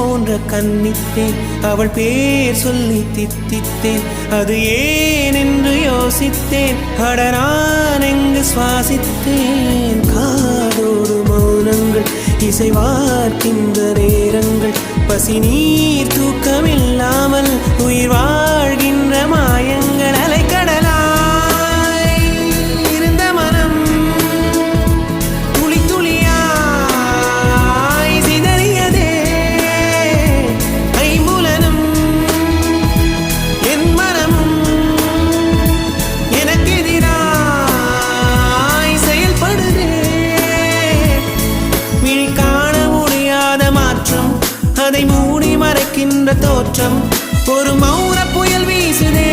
போன்ற கன்னித்தேன் அவள் பேர் சொல்லி தித்தித்தேன் அது ஏன் என்று யோசித்தேன் அட நான் எங்கு சுவாசித்தேன் காதோடு மௌனங்கள் இசைவார்க்கின்ற நேரங்கள் பசி நீர் தூக்கமில்லாமல் உயிர் வாழ்கின்ற மாயங்கள் அலைக்கடலாய் இருந்த மனம் துளி துளியாய் சிதறியதே ஐம்புலனும் என் மனமும் எனக்கு எதிராய் செயல்படுதே விழி காண முடியாத மாற்றம் அதை மூடி மறைக்கின்ற தோற்றம் ஒரு மௌன புயல் வீசுதே